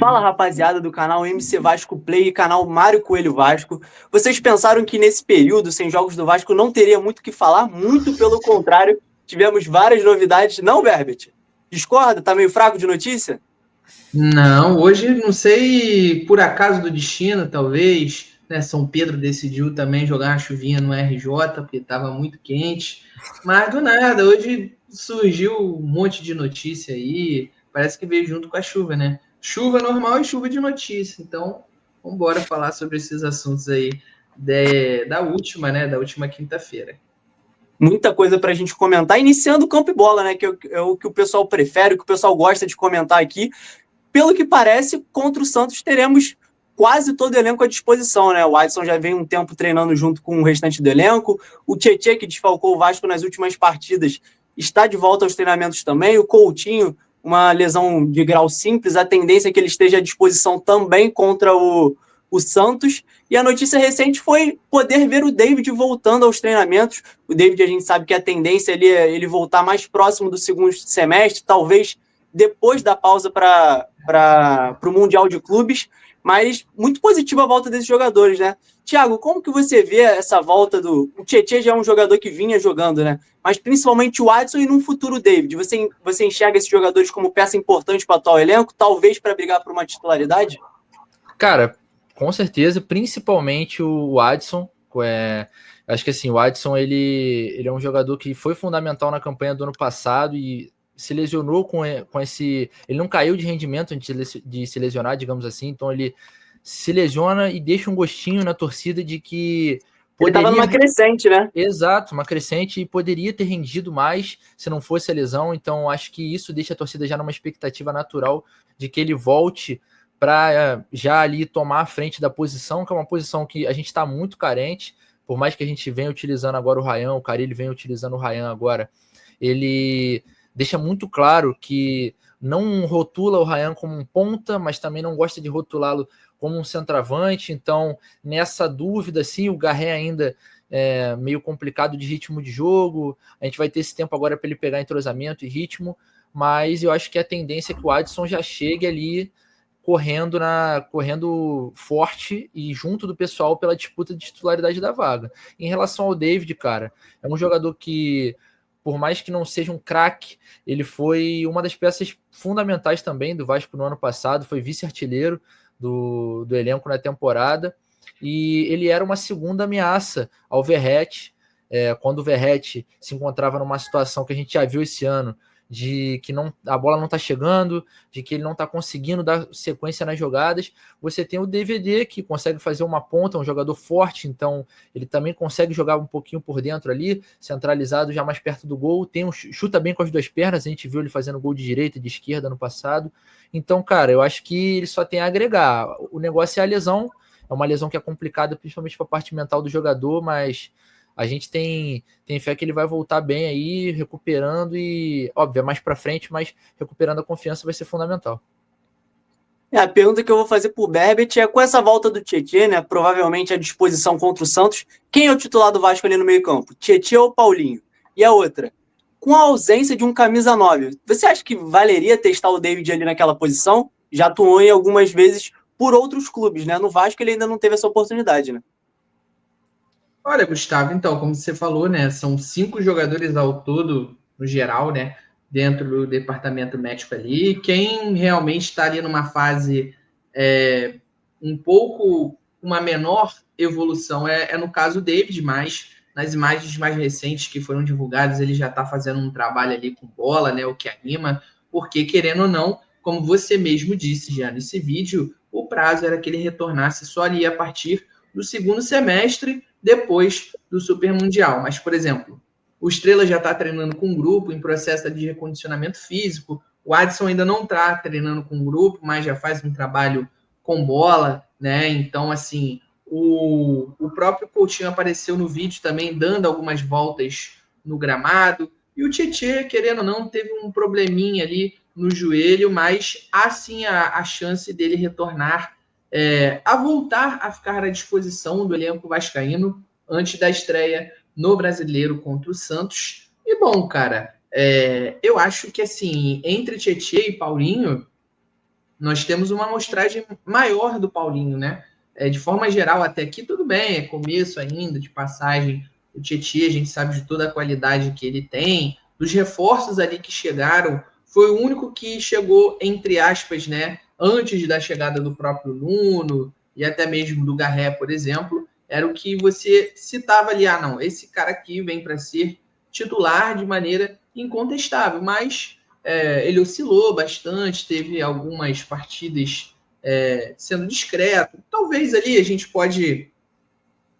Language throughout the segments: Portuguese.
Fala, rapaziada do canal MC Vasco Play e canal Mário Coelho Vasco. Vocês pensaram que nesse período, sem jogos do Vasco, não teria muito o que falar? Muito pelo contrário, tivemos várias novidades. Não, Berbet? Discorda? Tá meio fraco de notícia? Não, hoje não sei, por acaso do destino, talvez, né? São Pedro decidiu também jogar uma chuvinha no RJ, porque estava muito quente. Mas do nada, hoje surgiu um monte de notícia aí. Parece que veio junto com a chuva, né? Chuva normal e chuva de notícia. Então, vamos embora falar sobre esses assuntos aí da última, né? Da última quinta-feira. Muita coisa para a gente comentar, iniciando o campo e bola, né? Que é o que o pessoal prefere, o que o pessoal gosta de comentar aqui. Pelo que parece, contra o Santos teremos quase todo o elenco à disposição, né? O Adson já vem um tempo treinando junto com o restante do elenco. O Tietê, que desfalcou o Vasco nas últimas partidas, está de volta aos treinamentos também. O Coutinho, uma lesão de grau simples, a tendência é que ele esteja à disposição também contra o Santos. E a notícia recente foi poder ver o David voltando aos treinamentos. O David, a gente sabe que a tendência é ele voltar mais próximo do segundo semestre, talvez depois da pausa para o Mundial de Clubes, mas muito positiva a volta desses jogadores, né? Thiago, como que você vê essa volta do... O Tietê já é um jogador que vinha jogando, né? Mas principalmente o Adson e num futuro David. Você enxerga esses jogadores como peça importante para o atual elenco, talvez para brigar por uma titularidade? Cara, com certeza, principalmente o Adson. Acho que assim, o Adson ele é um jogador que foi fundamental na campanha do ano passado e se lesionou com esse. Ele não caiu de rendimento antes de se lesionar, digamos assim, então ele se lesiona e deixa um gostinho na torcida de que poderia... Ele estava numa crescente, né? Exato, uma crescente, e poderia ter rendido mais se não fosse a lesão, então acho que isso deixa a torcida já numa expectativa natural de que ele volte para já ali tomar a frente da posição, que é uma posição que a gente está muito carente, por mais que a gente venha utilizando agora o Ryan, o Carille venha utilizando o Ryan agora, ele deixa muito claro que não rotula o Ryan como um ponta, mas também não gosta de rotulá-lo como um centroavante, então nessa dúvida, sim, o Garré ainda é meio complicado de ritmo de jogo, a gente vai ter esse tempo agora para ele pegar entrosamento e ritmo, mas eu acho que a tendência é que o Adson já chegue ali correndo forte e junto do pessoal pela disputa de titularidade da vaga. Em relação ao David, cara, é um jogador que, por mais que não seja um craque, ele foi uma das peças fundamentais também do Vasco no ano passado, foi vice-artilheiro do elenco na temporada, e ele era uma segunda ameaça ao Verratti, quando o Verratti se encontrava numa situação que a gente já viu esse ano, de que a bola não está chegando, de que ele não está conseguindo dar sequência nas jogadas, você tem o DVD que consegue fazer uma ponta, um jogador forte, então ele também consegue jogar um pouquinho por dentro ali, centralizado já mais perto do gol, chuta bem com as duas pernas, a gente viu ele fazendo gol de direita e de esquerda no passado, então cara, eu acho que ele só tem a agregar, o negócio é a lesão, é uma lesão que é complicada principalmente para a parte mental do jogador, mas a gente tem fé que ele vai voltar bem aí, recuperando e, óbvio, é mais para frente, mas recuperando a confiança vai ser fundamental. A pergunta que eu vou fazer pro Berbet é, com essa volta do Tietê, né, provavelmente à disposição contra o Santos, quem é o titular do Vasco ali no meio campo? Tietê ou Paulinho? E a outra, com a ausência de um camisa 9, você acha que valeria testar o David ali naquela posição? Já atuou em algumas vezes por outros clubes, né? No Vasco ele ainda não teve essa oportunidade, né? Olha, Gustavo, então, como você falou, né, são 5 jogadores ao todo, no geral, né, dentro do departamento médico ali. Quem realmente está ali numa fase um pouco, uma menor evolução é no caso o David, mas nas imagens mais recentes que foram divulgadas, ele já está fazendo um trabalho ali com bola, né, o que anima, porque, querendo ou não, como você mesmo disse já nesse vídeo, o prazo era que ele retornasse só ali a partir do segundo semestre, depois do Super Mundial. Mas, por exemplo, o Estrela já está treinando com um grupo em processo de recondicionamento físico. O Adson ainda não está treinando com um grupo, mas já faz um trabalho com bola, né? Então, assim, o próprio Coutinho apareceu no vídeo também, dando algumas voltas no gramado. E o Tietê, querendo ou não, teve um probleminha ali no joelho, mas há sim a chance dele retornar a voltar a ficar à disposição do elenco vascaíno antes da estreia no Brasileiro contra o Santos. E bom, cara, eu acho que assim, entre Tietê e Paulinho, nós temos uma amostragem maior do Paulinho, né? De forma geral, até aqui tudo bem, é começo ainda, de passagem. O Tietchan, a gente sabe de toda a qualidade que ele tem, dos reforços ali que chegaram, foi o único que chegou, entre aspas, né, antes da chegada do próprio Nuno e até mesmo do Garré, por exemplo, era o que você citava ali, não, esse cara aqui vem para ser titular de maneira incontestável, mas ele oscilou bastante, teve algumas partidas sendo discreto. Talvez ali a gente pode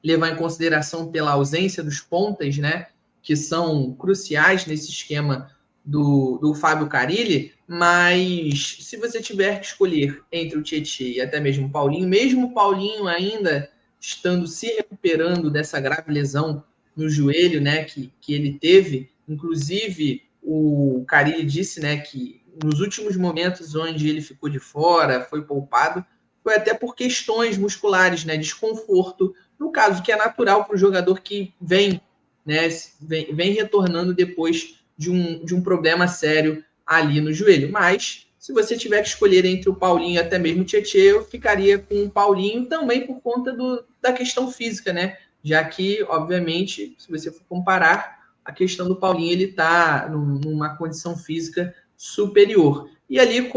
levar em consideração pela ausência dos pontas, né, que são cruciais nesse esquema do Fábio Carille, mas se você tiver que escolher entre o Tietchan e até mesmo o Paulinho ainda estando se recuperando dessa grave lesão no joelho, né, que ele teve, inclusive o Carille disse, né, que nos últimos momentos onde ele ficou de fora, foi poupado, foi até por questões musculares, né, desconforto, no caso que é natural para o jogador que vem, né, vem retornando depois de um problema sério ali no joelho. Mas, se você tiver que escolher entre o Paulinho e até mesmo o Tietchan, eu ficaria com o Paulinho também por conta da questão física, né? Já que, obviamente, se você for comparar, a questão do Paulinho, ele está numa condição física superior. E ali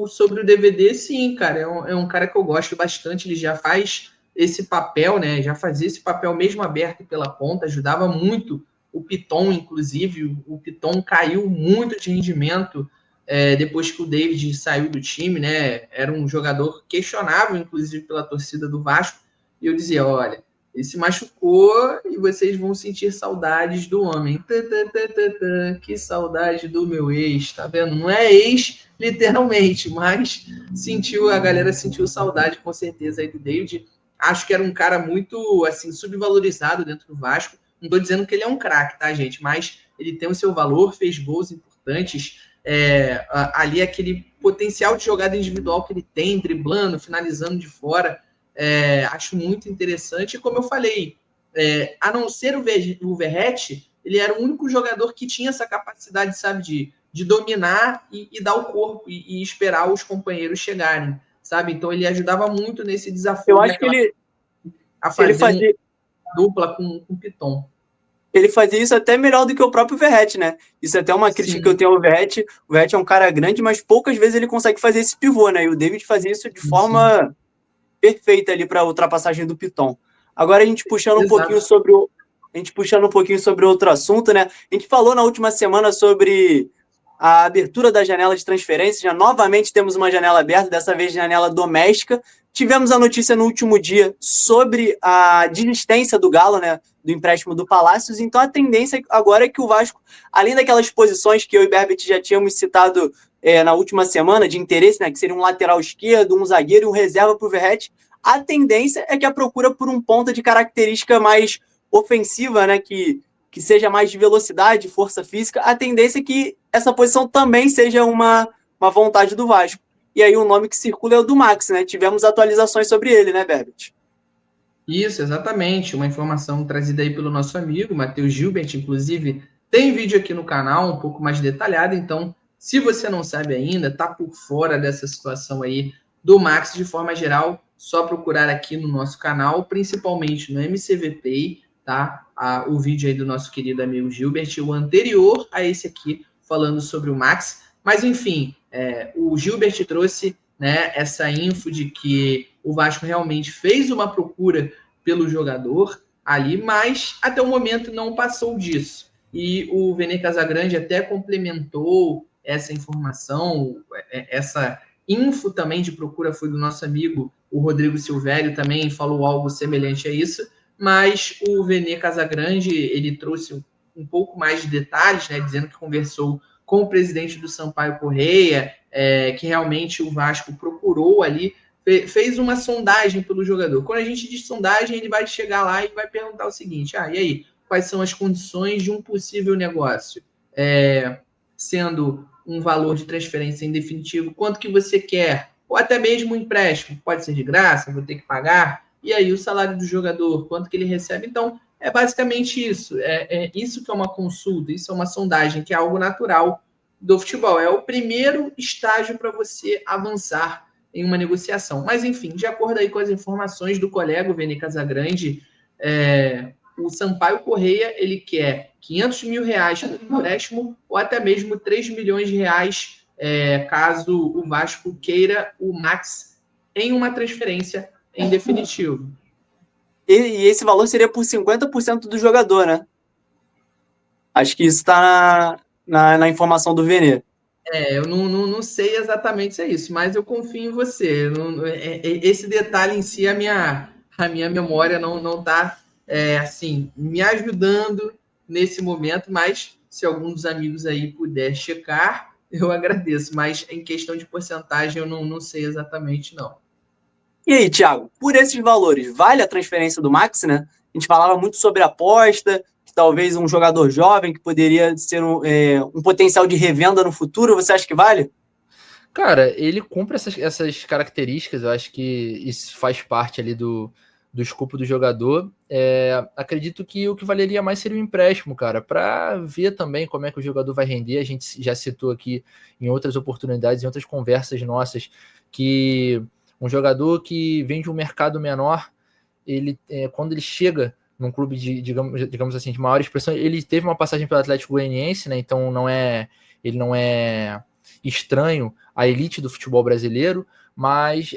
sobre o DVD, sim, cara, é um cara que eu gosto bastante, ele já faz esse papel, né? Já fazia esse papel mesmo aberto pela ponta, ajudava muito o Piton, inclusive. O Piton caiu muito de rendimento depois que o David saiu do time, né? Era um jogador questionável, inclusive, pela torcida do Vasco. E eu dizia, olha, ele se machucou e vocês vão sentir saudades do homem. Que saudade do meu ex, tá vendo? Não é ex, literalmente, mas a galera sentiu saudade, com certeza, aí do David. Acho que era um cara muito, assim, subvalorizado dentro do Vasco. Não estou dizendo que ele é um craque, tá, gente? Mas ele tem o seu valor, fez gols importantes. Ali aquele potencial de jogada individual que ele tem, driblando, finalizando de fora, acho muito interessante. E como eu falei, a não ser o Verratti, ele era o único jogador que tinha essa capacidade, sabe, de dominar e dar o corpo e esperar os companheiros chegarem, sabe? Então ele ajudava muito nesse desafio. Eu acho que ele fazia dupla com o Piton. Ele fazia isso até melhor do que o próprio Verratti, né? Isso é até uma crítica que eu tenho ao Verratti. O Verratti é um cara grande, mas poucas vezes ele consegue fazer esse pivô, né? E o David fazia isso de forma perfeita ali para a ultrapassagem do Piton. Agora a gente puxando um pouquinho sobre outro assunto, né? A gente falou na última semana sobre a abertura da janela de transferência. Já novamente temos uma janela aberta, dessa vez janela doméstica. Tivemos a notícia no último dia sobre a desistência do Galo, né, do empréstimo do Palácios. Então a tendência agora é que o Vasco, além daquelas posições que eu e o Berbet já tínhamos citado na última semana de interesse, né, que seria um lateral esquerdo, um zagueiro e um reserva para o Verratti, a tendência é que a procura por um ponta de característica mais ofensiva, né, que seja mais de velocidade, força física, a tendência é que essa posição também seja uma vontade do Vasco. E aí o nome que circula é o do Max, né? Tivemos atualizações sobre ele, né, Berbet? Isso, exatamente. Uma informação trazida aí pelo nosso amigo, Matheus Gilbert, inclusive, tem vídeo aqui no canal um pouco mais detalhado, então, se você não sabe ainda, tá por fora dessa situação aí do Max de forma geral, só procurar aqui no nosso canal, principalmente no MCVPay, tá? O vídeo aí do nosso querido amigo Gilbert, o anterior a esse aqui, falando sobre o Max. Mas, enfim, o Gilbert trouxe, né, essa info de que o Vasco realmente fez uma procura pelo jogador ali, mas até o momento não passou disso. E o Vene Casagrande até complementou essa informação, essa info também de procura foi do nosso amigo, o Rodrigo Silvério, também falou algo semelhante a isso, mas o Vene Casagrande, ele trouxe um pouco mais de detalhes, né, dizendo que conversou com o presidente do Sampaio Correia, que realmente o Vasco procurou ali, fez uma sondagem pelo jogador. Quando a gente diz sondagem, ele vai chegar lá e vai perguntar o seguinte, e aí, quais são as condições de um possível negócio? Sendo um valor de transferência em definitivo, quanto que você quer? Ou até mesmo um empréstimo, pode ser de graça, vou ter que pagar. E aí o salário do jogador, quanto que ele recebe? Então, basicamente isso. Isso que é uma consulta, isso é uma sondagem, que é algo natural do futebol. É o primeiro estágio para você avançar em uma negociação. Mas, enfim, de acordo aí com as informações do colega, o Vene Casagrande, o Sampaio Corrêa, ele quer R$500 mil por empréstimo ou até mesmo R$3 milhões, caso o Vasco queira o Max em uma transferência em definitivo. E esse valor seria por 50% do jogador, né? Acho que isso está na informação do Vene. Eu não sei exatamente se é isso, mas eu confio em você. Esse detalhe em si, a minha memória não está assim, me ajudando nesse momento, mas se algum dos amigos aí puder checar, eu agradeço. Mas em questão de porcentagem, eu não sei exatamente, não. E aí, Thiago, por esses valores, vale a transferência do Max, né? A gente falava muito sobre aposta, que talvez um jogador jovem que poderia ser um potencial de revenda no futuro, você acha que vale? Cara, ele cumpre essas características, eu acho que isso faz parte ali do escopo do jogador. Acredito que o que valeria mais seria o empréstimo, cara, para ver também como é que o jogador vai render. A gente já citou aqui em outras oportunidades, em outras conversas nossas, que um jogador que vem de um mercado menor, ele quando ele chega num clube de, digamos assim, de maior expressão, ele teve uma passagem pelo Atlético Goianiense, né? Então ele não é estranho à elite do futebol brasileiro, mas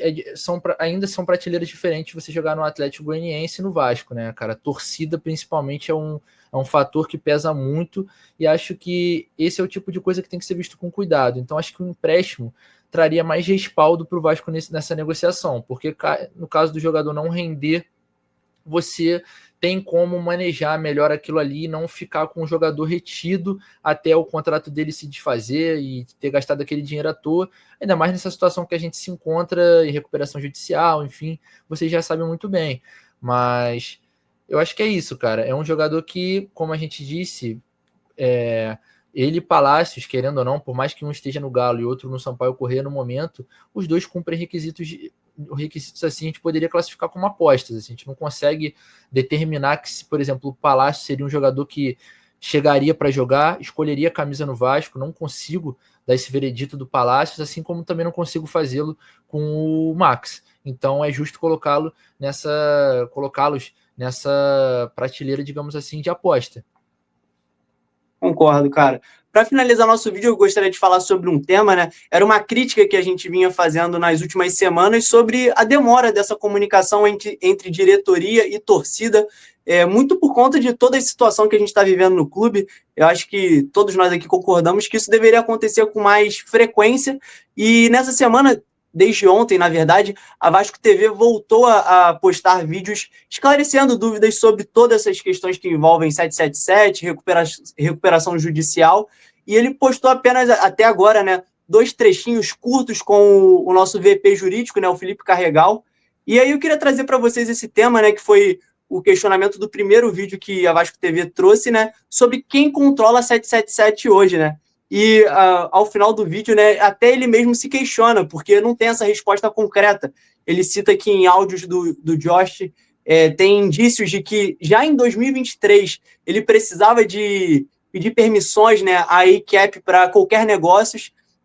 ainda são prateleiras diferentes você jogar no Atlético Goianiense e no Vasco, né, cara? A torcida, principalmente, é um fator que pesa muito, e acho que esse é o tipo de coisa que tem que ser visto com cuidado. Então, acho que o empréstimo traria mais respaldo para o Vasco nessa negociação, porque no caso do jogador não render, você tem como manejar melhor aquilo ali e não ficar com o jogador retido até o contrato dele se desfazer e ter gastado aquele dinheiro à toa, ainda mais nessa situação que a gente se encontra em recuperação judicial, enfim, vocês já sabem muito bem. Mas eu acho que é isso, cara. É um jogador que, como a gente disse, ele e Palácios, querendo ou não, por mais que um esteja no Galo e outro no Sampaio Corrêa no momento, os dois cumprem requisitos assim, a gente poderia classificar como apostas. Assim, a gente não consegue determinar que, se, por exemplo, o Palácio seria um jogador que chegaria para jogar, escolheria a camisa no Vasco. Não consigo dar esse veredito do Palácios, assim como também não consigo fazê-lo com o Max. Então é justo colocá-los nessa prateleira, digamos assim, de aposta. Concordo, cara. Para finalizar nosso vídeo, eu gostaria de falar sobre um tema, né? Era uma crítica que a gente vinha fazendo nas últimas semanas sobre a demora dessa comunicação entre diretoria e torcida, muito por conta de toda a situação que a gente está vivendo no clube. Eu acho que todos nós aqui concordamos que isso deveria acontecer com mais frequência. E nessa semana, desde ontem, na verdade, a Vasco TV voltou a postar vídeos esclarecendo dúvidas sobre todas essas questões que envolvem 777, recuperação judicial, e ele postou apenas, até agora, né, 2 trechinhos curtos com o nosso VP jurídico, né, o Felipe Carregal. E aí eu queria trazer para vocês esse tema, né, que foi o questionamento do primeiro vídeo que a Vasco TV trouxe, né, sobre quem controla a 777 hoje, né? E ao final do vídeo, né, até ele mesmo se questiona, porque não tem essa resposta concreta. Ele cita aqui em áudios do Josh, tem indícios de que já em 2023 ele precisava de pedir permissões, né, à ECAP para qualquer negócio.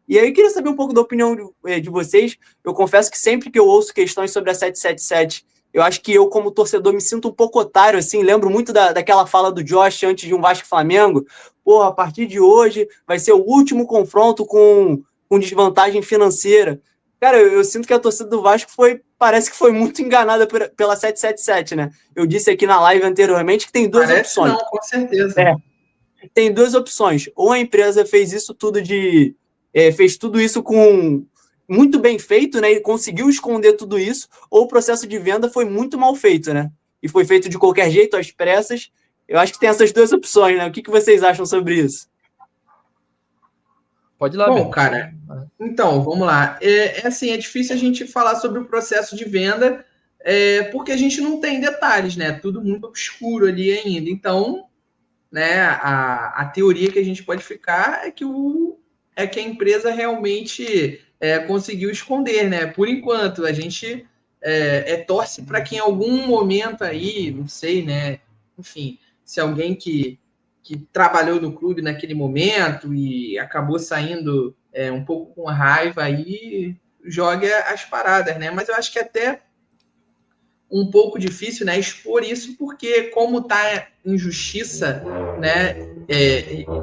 E aí eu queria saber um pouco da opinião de vocês. Eu confesso que sempre que eu ouço questões sobre a 777, eu acho que eu, como torcedor, me sinto um pouco otário, assim. Lembro muito daquela fala do Josh antes de um Vasco Flamengo. Porra, a partir de hoje vai ser o último confronto com desvantagem financeira. Cara, eu sinto que a torcida do Vasco parece que foi muito enganada pela 777, né? Eu disse aqui na live anteriormente que tem duas opções. Não, com certeza. Tem duas opções. Ou a empresa fez isso tudo fez tudo isso com muito bem feito, né? E conseguiu esconder tudo isso, ou o processo de venda foi muito mal feito, né? E foi feito de qualquer jeito, às pressas. Eu acho que tem essas duas opções, né? O que vocês acham sobre isso? Pode ir lá, Bom, cara, então, vamos lá. Assim, é difícil a gente falar sobre o processo de venda, porque a gente não tem detalhes, né? Tudo muito obscuro ali ainda. Então, né, a teoria que a gente pode ficar é que a empresa realmente conseguiu esconder, né? Por enquanto, a gente torce para que em algum momento aí, não sei, né? Enfim, se alguém que que trabalhou no clube naquele momento e acabou saindo um pouco com raiva aí, joga as paradas, né? Mas eu acho que até um pouco difícil, né, expor isso, porque como está em justiça, né,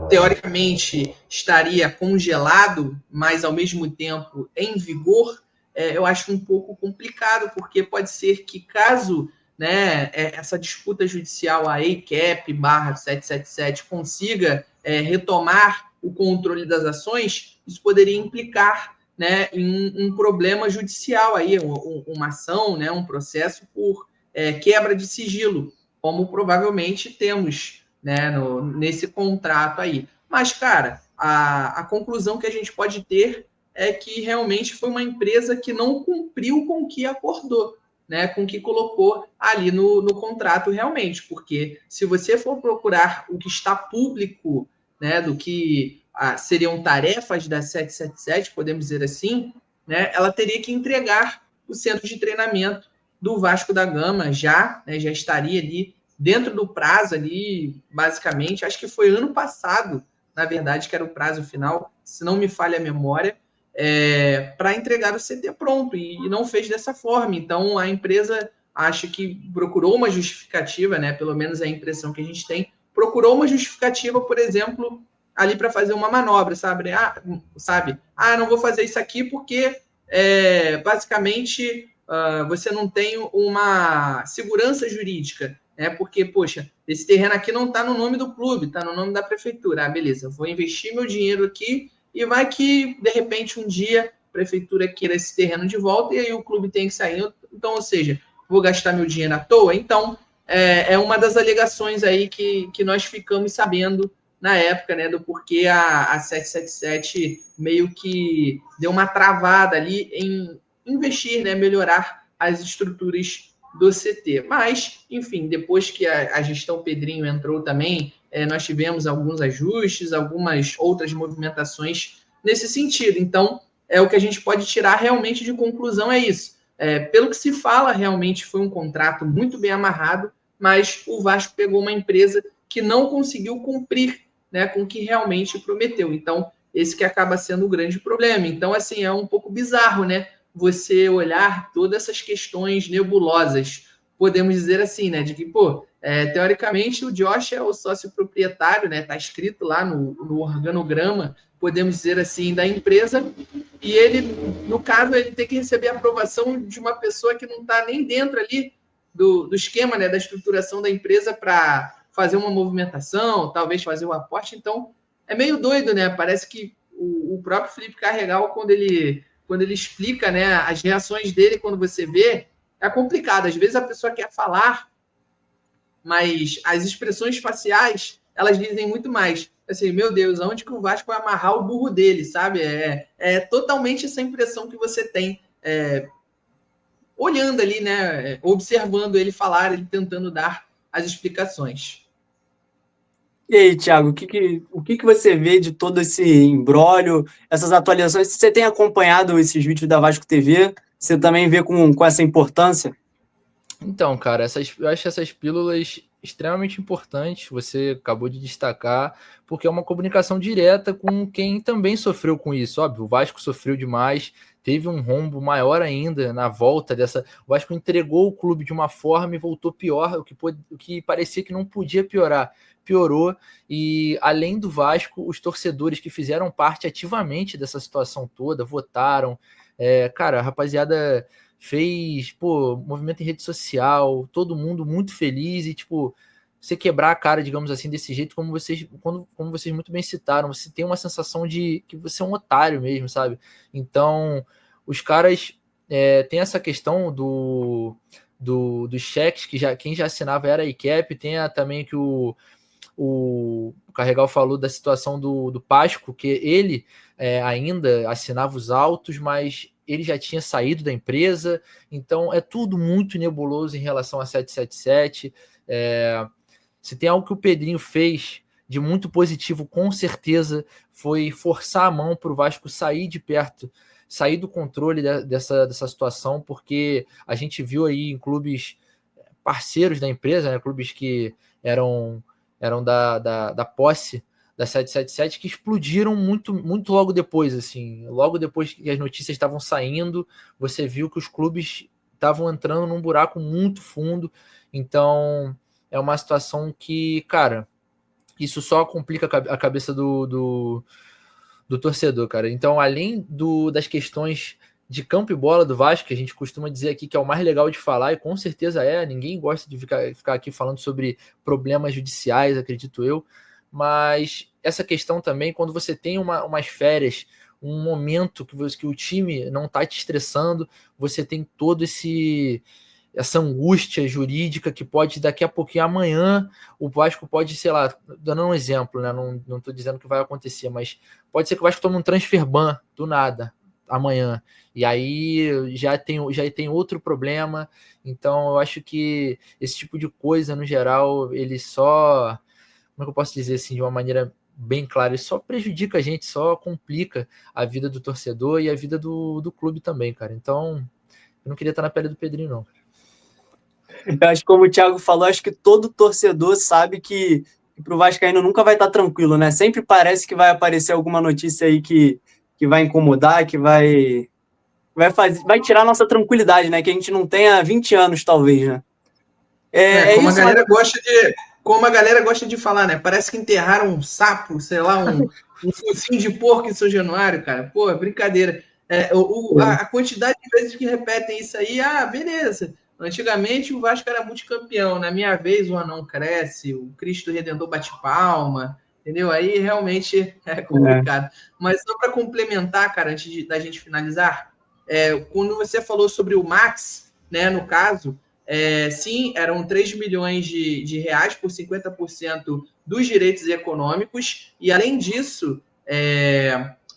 teoricamente estaria congelado, mas ao mesmo tempo em vigor, eu acho um pouco complicado, porque pode ser que caso, né, essa disputa judicial, a ACAP/777 consiga retomar o controle das ações, isso poderia implicar, né, em um problema judicial aí, uma ação, né, um processo por quebra de sigilo, como provavelmente temos, né, nesse contrato aí. Mas, cara, a conclusão que a gente pode ter é que realmente foi uma empresa que não cumpriu com o que acordou, né, com o que colocou ali no contrato realmente, porque se você for procurar o que está público, né, do que seriam tarefas da 777, podemos dizer assim, né, ela teria que entregar o centro de treinamento do Vasco da Gama já, né, já estaria ali dentro do prazo ali, basicamente, acho que foi ano passado, na verdade, que era o prazo final, se não me falha a memória, para entregar o CT pronto, e não fez dessa forma. Então, a empresa acho que procurou uma justificativa, né, pelo menos é a impressão que a gente tem, procurou uma justificativa, por exemplo, ali para fazer uma manobra, sabe? Não vou fazer isso aqui porque basicamente você não tem uma segurança jurídica, né? Porque, poxa, esse terreno aqui não está no nome do clube, está no nome da prefeitura. Ah, beleza, vou investir meu dinheiro aqui e vai que, de repente, um dia a prefeitura queira esse terreno de volta e aí o clube tem que sair. Então, ou seja, vou gastar meu dinheiro à toa? Então, é uma das alegações aí que nós ficamos sabendo na época, né, do porquê a 777 meio que deu uma travada ali em investir, né, melhorar as estruturas do CT. Mas, enfim, depois que a gestão Pedrinho entrou também, nós tivemos alguns ajustes, algumas outras movimentações nesse sentido. Então, o que a gente pode tirar realmente de conclusão é isso. Pelo que se fala, realmente foi um contrato muito bem amarrado, mas o Vasco pegou uma empresa que não conseguiu cumprir, né, com o que realmente prometeu. Então, esse que acaba sendo o grande problema. Então, assim, é um pouco bizarro, né, você olhar todas essas questões nebulosas, podemos dizer assim, né, de que, teoricamente, o Josh é o sócio proprietário, né, tá escrito lá no organograma, podemos dizer assim, da empresa, e ele, no caso, ele tem que receber a aprovação de uma pessoa que não está nem dentro ali do esquema, né, da estruturação da empresa para fazer uma movimentação, talvez fazer um aporte. Então, é meio doido, né? Parece que o próprio Felipe Carregal, quando ele explica, né, as reações dele quando você vê, é complicado. Às vezes a pessoa quer falar, mas as expressões faciais, elas dizem muito mais. Assim, meu Deus, aonde que o Vasco vai amarrar o burro dele, sabe? É totalmente essa impressão que você tem, olhando ali, né, observando ele falar, ele tentando dar as explicações. E aí, Thiago, o que você vê de todo esse imbróglio, essas atualizações? Você tem acompanhado esses vídeos da Vasco TV? Você também vê com essa importância? Então, cara, eu acho essas pílulas extremamente importantes, você acabou de destacar, porque é uma comunicação direta com quem também sofreu com isso. Óbvio, o Vasco sofreu demais, teve um rombo maior ainda na volta dessa. O Vasco entregou o clube de uma forma e voltou pior, o que parecia que não podia piorar. Piorou, e além do Vasco, os torcedores que fizeram parte ativamente dessa situação toda, votaram. Cara, a rapaziada fez, movimento em rede social, todo mundo muito feliz e, você quebrar a cara, digamos assim, desse jeito, como vocês muito bem citaram, você tem uma sensação de que você é um otário mesmo, sabe? Então, os caras tem essa questão dos cheques, que quem já assinava era a ICAP, tem também que o Carregal falou da situação do Pasco, que ele ainda assinava os autos, mas ele já tinha saído da empresa, então é tudo muito nebuloso em relação a 777. Se tem algo que o Pedrinho fez de muito positivo, com certeza, foi forçar a mão para o Vasco sair de perto, sair do controle dessa situação, porque a gente viu aí em clubes parceiros da empresa, né, clubes que eram eram da posse da 777, que explodiram muito, muito logo depois, assim. Logo depois que as notícias estavam saindo, você viu que os clubes estavam entrando num buraco muito fundo. Então, é uma situação que, cara, isso só complica a cabeça do torcedor, cara. Então, além das questões de campo e bola do Vasco, que a gente costuma dizer aqui que é o mais legal de falar, e com certeza ninguém gosta de ficar aqui falando sobre problemas judiciais, acredito eu, mas essa questão também, quando você tem umas férias, um momento que o time não está te estressando, você tem todo essa angústia jurídica que pode, daqui a pouquinho, amanhã, o Vasco pode, sei lá, dando um exemplo, né? Não estou dizendo que vai acontecer, mas pode ser que o Vasco tome um transfer ban do nada, amanhã, e aí já tem outro problema. Então eu acho que esse tipo de coisa, no geral, ele só, como é que eu posso dizer assim, de uma maneira bem clara, ele só prejudica a gente, só complica a vida do torcedor e a vida do clube também, cara. Então eu não queria estar na pele do Pedrinho, não. Eu acho que, como o Thiago falou, acho que todo torcedor sabe que pro Vascaíno nunca vai estar tranquilo, né? Sempre parece que vai aparecer alguma notícia aí que vai incomodar, que vai tirar a nossa tranquilidade, né? Que a gente não tem há 20 anos, talvez, né? Como isso, a galera gosta de falar, né? Parece que enterraram um sapo, sei lá, um focinho de porco em São Januário, cara. Pô, brincadeira. A quantidade de vezes que repetem isso aí, beleza. Antigamente o Vasco era multicampeão. Na minha vez o anão cresce, o Cristo Redentor bate palma, entendeu? Aí realmente é complicado. Mas só para complementar, cara, antes da gente finalizar, quando você falou sobre o Max, né, no caso, sim, eram 3 milhões de reais por 50% dos direitos econômicos, e além disso,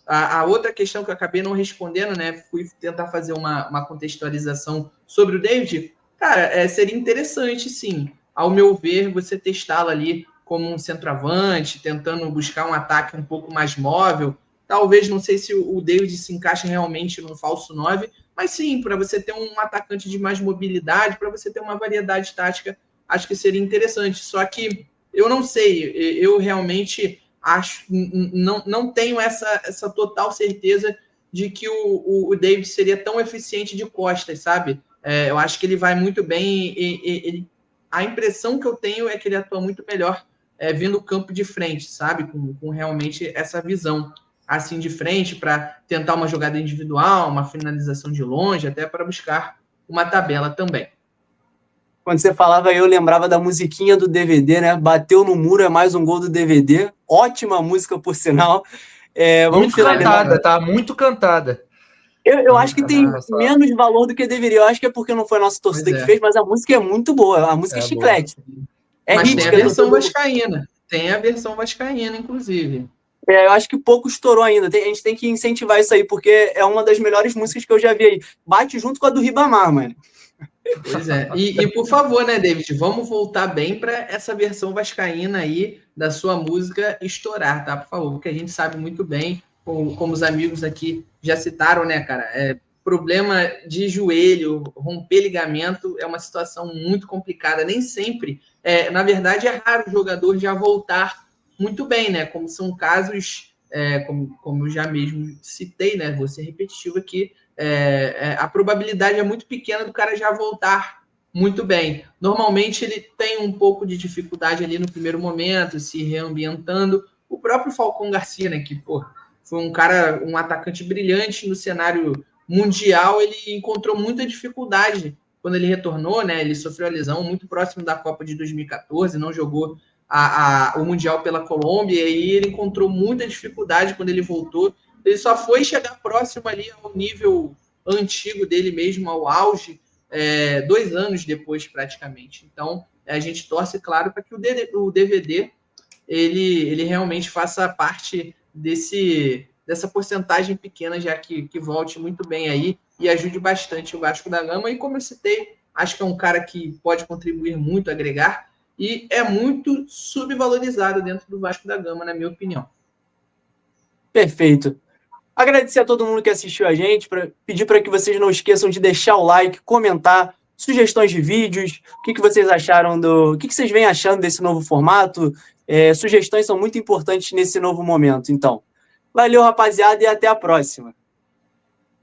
a outra questão que eu acabei não respondendo, né, fui tentar fazer uma contextualização sobre o David. Cara, seria interessante, sim, ao meu ver, você testá-lo ali como um centroavante, tentando buscar um ataque um pouco mais móvel. Talvez, não sei se o David se encaixa realmente no falso 9, mas sim, para você ter um atacante de mais mobilidade, para você ter uma variedade tática, acho que seria interessante. Só que eu não sei, eu realmente acho, não tenho essa total certeza de que o David seria tão eficiente de costas, sabe? Eu acho que ele vai muito bem. A impressão que eu tenho é que ele atua muito melhor vendo o campo de frente, sabe? Com realmente essa visão assim de frente para tentar uma jogada individual, uma finalização de longe, até para buscar uma tabela também. Quando você falava, eu lembrava da musiquinha do DVD, né? Bateu no muro, é mais um gol do DVD. Ótima música, por sinal. Vamos muito cantada, tá? Muito cantada. Eu acho que tem menos valor do que deveria. Eu acho que é porque não foi a nossa torcida que fez, mas a música é muito boa. A música é chiclete. Mas tem a versão vascaína. Tem a versão vascaína, inclusive. Eu acho que pouco estourou ainda. A gente tem que incentivar isso aí, porque é uma das melhores músicas que eu já vi aí. Bate junto com a do Ribamar, mano. Pois é. E por favor, né, David, vamos voltar bem para essa versão vascaína aí da sua música estourar, tá? Por favor, porque a gente sabe muito bem, como os amigos aqui já citaram, né, cara? Problema de joelho, romper ligamento é uma situação muito complicada. Nem sempre, na verdade, é raro o jogador já voltar muito bem, né? Como são casos, como eu já mesmo citei, né? Vou ser repetitivo aqui. A probabilidade é muito pequena do cara já voltar muito bem. Normalmente ele tem um pouco de dificuldade ali no primeiro momento, se reambientando. O próprio Falcão Garcia, né? Que, foi um atacante brilhante no cenário mundial, ele encontrou muita dificuldade quando ele retornou, né? Ele sofreu a lesão muito próximo da Copa de 2014, não jogou o Mundial pela Colômbia, e aí ele encontrou muita dificuldade quando ele voltou. Ele só foi chegar próximo ali ao nível antigo dele mesmo, ao auge, 2 anos depois, praticamente. Então, a gente torce, claro, para que o DVD ele realmente faça parte dessa porcentagem pequena, já que volte muito bem aí e ajude bastante o Vasco da Gama. E como eu citei, acho que é um cara que pode contribuir muito, agregar, e é muito subvalorizado dentro do Vasco da Gama, na minha opinião. Perfeito. Agradecer a todo mundo que assistiu a gente, pedir para que vocês não esqueçam de deixar o like, comentar sugestões de vídeos, o que vocês acharam o que vocês vêm achando desse novo formato. Sugestões são muito importantes nesse novo momento. Então, valeu, rapaziada, e até a próxima.